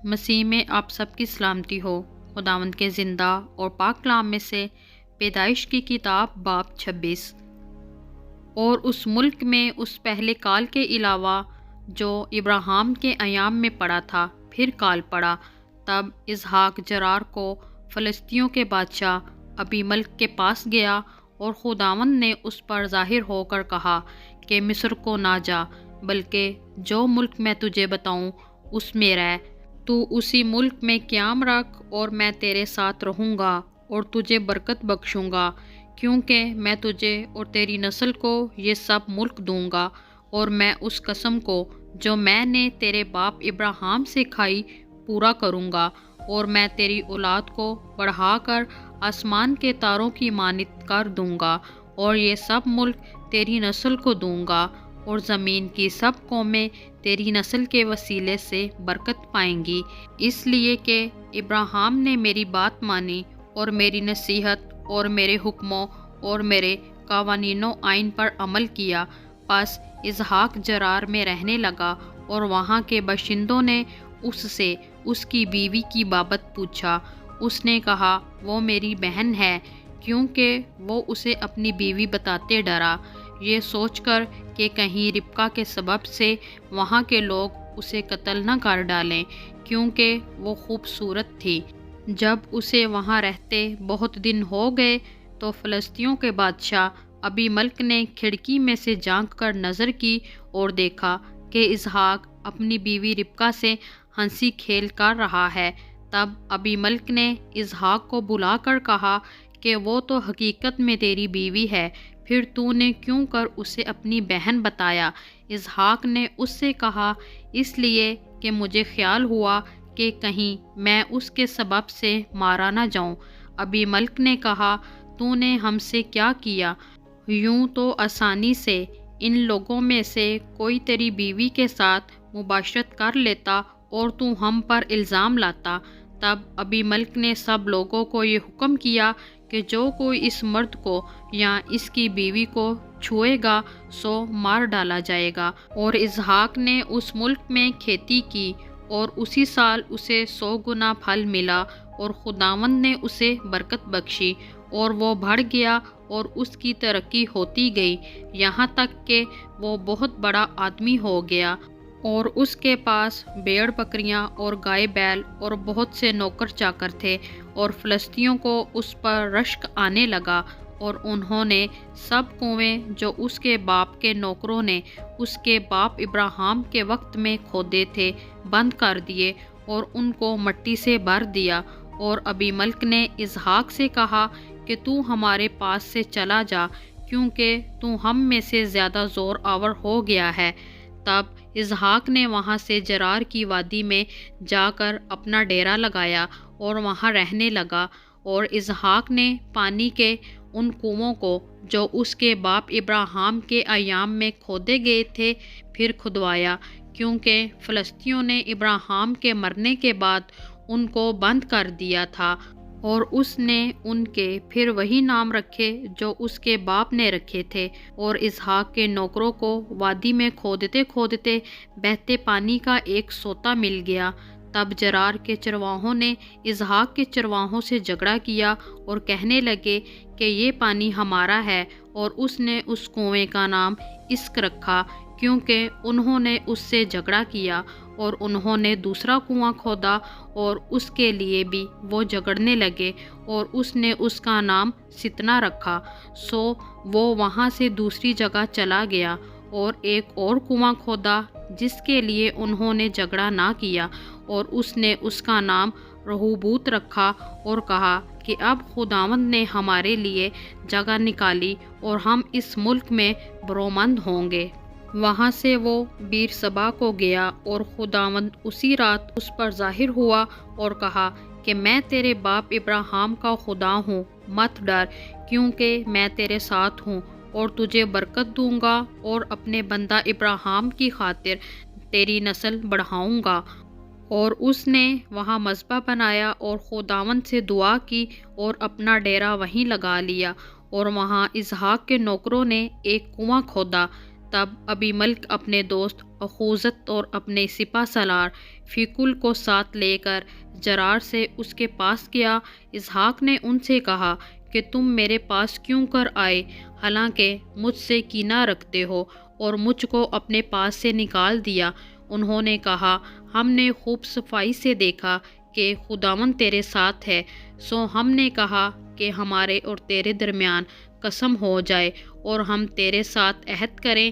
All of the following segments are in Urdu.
مسیح میں آپ سب کی سلامتی ہو۔ خداوند کے زندہ اور پاک کلام میں سے پیدائش کی کتاب باب 26۔ اور اس ملک میں اس پہلے کال کے علاوہ جو ابراہیم کے ایام میں پڑا تھا پھر کال پڑا، تب اسحاق جرار کو فلسطینیوں کے بادشاہ ابی ملک کے پاس گیا، اور خداوند نے اس پر ظاہر ہو کر کہا کہ مصر کو نہ جا، بلکہ جو ملک میں تجھے بتاؤں اس میں رہ۔ تو اسی ملک میں قیام رکھ، اور میں تیرے ساتھ رہوں گا اور تجھے برکت بخشوں گا، کیونکہ میں تجھے اور تیری نسل کو یہ سب ملک دوں گا، اور میں اس قسم کو جو میں نے تیرے باپ ابراہیم سے کھائی پورا کروں گا، اور میں تیری اولاد کو بڑھا کر آسمان کے تاروں کی مانند کر دوں گا، اور یہ سب ملک تیری نسل کو دوں گا، اور زمین کی سب قومیں تیری نسل کے وسیلے سے برکت پائیں گی، اس لیے کہ ابراہیم نے میری بات مانی اور میری نصیحت اور میرے حکموں اور میرے قوانین و آئین پر عمل کیا۔ پس اسحاق جرار میں رہنے لگا، اور وہاں کے باشندوں نے اس سے اس کی بیوی کی بابت پوچھا۔ اس نے کہا وہ میری بہن ہے، کیونکہ وہ اسے اپنی بیوی بتاتے ڈرا، یہ سوچ کر کہ کہیں ربکا کے سبب سے وہاں کے لوگ اسے قتل نہ کر ڈالیں، کیونکہ وہ خوبصورت تھی۔ جب اسے وہاں رہتے بہت دن ہو گئے تو فلسطینیوں کے بادشاہ ابی ملک نے کھڑکی میں سے جھانک کر نظر کی اور دیکھا کہ اسحاق اپنی بیوی ربکا سے ہنسی کھیل کر رہا ہے۔ تب ابی ملک نے اسحاق کو بلا کر کہا کہ وہ تو حقیقت میں تیری بیوی ہے، پھر تو نے کیوں کر اسے اپنی بہن بتایا؟ اسحاق نے اس سے کہا، اس لیے کہ مجھے خیال ہوا کہ کہیں میں اس کے سبب سے مارا نہ جاؤں۔ ابی ملک نے کہا، تو نے ہم سے کیا کیا؟ یوں تو آسانی سے ان لوگوں میں سے کوئی تیری بیوی کے ساتھ مباشرت کر لیتا اور تو ہم پر الزام لاتا۔ تب ابی ملک نے سب لوگوں کو یہ حکم کیا کہ جو کوئی اس مرد کو یا اس کی بیوی کو چھوئے گا سو مار ڈالا جائے گا۔ اور اسحاق نے اس ملک میں کھیتی کی، اور اسی سال اسے 100 گنا پھل ملا، اور خداوند نے اسے برکت بخشی، اور وہ بڑھ گیا اور اس کی ترقی ہوتی گئی، یہاں تک کہ وہ بہت بڑا آدمی ہو گیا، اور اس کے پاس بھیڑ بکریاں اور گائے بیل اور بہت سے نوکر چاکر تھے۔ اور فلسطینیوں کو اس پر رشک آنے لگا، اور انہوں نے سب کنویں جو اس کے باپ کے نوکروں نے اس کے باپ ابراہیم کے وقت میں کھودے تھے بند کر دیے، اور ان کو مٹی سے بھر دیا۔ اور ابی ملک نے اسحاق سے کہا کہ تو ہمارے پاس سے چلا جا، کیونکہ تو ہم میں سے زیادہ زور آور ہو گیا ہے۔ تب اسحاق نے وہاں سے جرار کی وادی میں جا کر اپنا ڈیرا لگایا اور وہاں رہنے لگا۔ اور اسحاق نے پانی کے ان کنووں کو جو اس کے باپ ابراہیم کے ایام میں کھودے گئے تھے پھر کھدوایا، کیونکہ فلسطینیوں نے ابراہیم کے مرنے کے بعد ان کو بند کر دیا تھا، اور اس نے ان کے پھر وہی نام رکھے جو اس کے باپ نے رکھے تھے۔ اور اسحاق کے نوکروں کو وادی میں کھودتے کھودتے بہتے پانی کا ایک سوتا مل گیا۔ تب جرار کے چرواہوں نے اسحاق کے چرواہوں سے جھگڑا کیا اور کہنے لگے کہ یہ پانی ہمارا ہے، اور اس نے اس کنویں کا نام اسک رکھا، کیونکہ انہوں نے اس سے جھگڑا کیا۔ اور انہوں نے دوسرا کنواں کھودا، اور اس کے لیے بھی وہ جھگڑنے لگے، اور اس نے اس کا نام ستنا رکھا۔ سو وہ وہاں سے دوسری جگہ چلا گیا اور ایک اور کنواں کھودا جس کے لیے انہوں نے جھگڑا نہ کیا، اور اس نے اس کا نام رہوبوت رکھا، اور کہا کہ اب خداوند نے ہمارے لیے جگہ نکالی اور ہم اس ملک میں برومند ہوں گے۔ وہاں سے وہ بیر سبا کو گیا، اور خداوند اسی رات اس پر ظاہر ہوا اور کہا کہ میں تیرے باپ ابراہیم کا خدا ہوں، مت ڈر، کیونکہ میں تیرے ساتھ ہوں، اور تجھے برکت دوں گا، اور اپنے بندہ ابراہیم کی خاطر تیری نسل بڑھاؤں گا۔ اور اس نے وہاں مذبح بنایا اور خداوند سے دعا کی اور اپنا ڈیرا وہیں لگا لیا۔ اور وہاں اسحاق کے نوکروں نے ایک کنواں کھودا تب ابی ملک اپنے دوست اخوذت اور اپنے سپہ سالار فیکل کو ساتھ لے کر جرار سے اس کے پاس گیا۔ اسحاق نے ان سے کہا کہ تم میرے پاس کیوں کر آئے، حالانکہ مجھ سے کینہ رکھتے ہو اور مجھ کو اپنے پاس سے نکال دیا؟ انہوں نے کہا، ہم نے خوب صفائی سے دیکھا کہ خداوند تیرے ساتھ ہے، سو ہم نے کہا کہ ہمارے اور تیرے درمیان قسم ہو جائے اور ہم تیرے ساتھ عہد کریں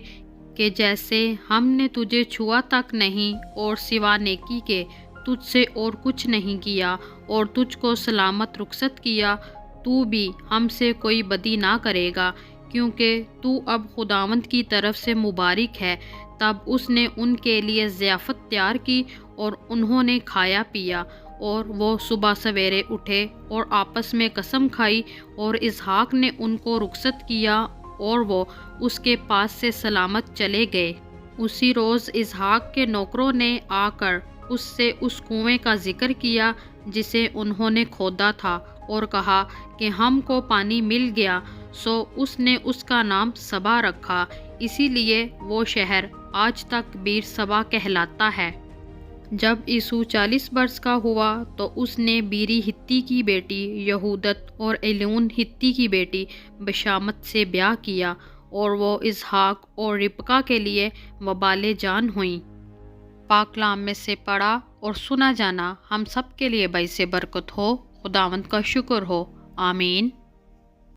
کہ جیسے ہم نے تجھے چھوا تک نہیں اور سوا نیکی کے تجھ سے اور کچھ نہیں کیا اور تجھ کو سلامت رخصت کیا، تو بھی ہم سے کوئی بدی نہ کرے گا، کیونکہ تو اب خداوند کی طرف سے مبارک ہے۔ تب اس نے ان کے لیے ضیافت تیار کی اور انہوں نے کھایا پیا، اور وہ صبح سویرے اٹھے اور آپس میں قسم کھائی، اور اسحاق نے ان کو رخصت کیا اور وہ اس کے پاس سے سلامت چلے گئے۔ اسی روز اسحاق کے نوکروں نے آ کر اس سے اس کنویں کا ذکر کیا جسے انہوں نے کھودا تھا، اور کہا کہ ہم کو پانی مل گیا، سو اس نے اس کا نام سبا رکھا، اسی لیے وہ شہر آج تک بیر سبا کہلاتا ہے۔ جب یسوع 40 برس کا ہوا تو اس نے بیری ہتی کی بیٹی یہودت اور ایلیون ہتی کی بیٹی بشامت سے بیاہ کیا، اور وہ اسحاق اور ربقہ کے لیے وبال جان ہوئیں۔ پاک کلام میں سے پڑھا اور سنا جانا ہم سب کے لیے باعث برکت ہو۔ خداوند کا شکر ہو، آمین۔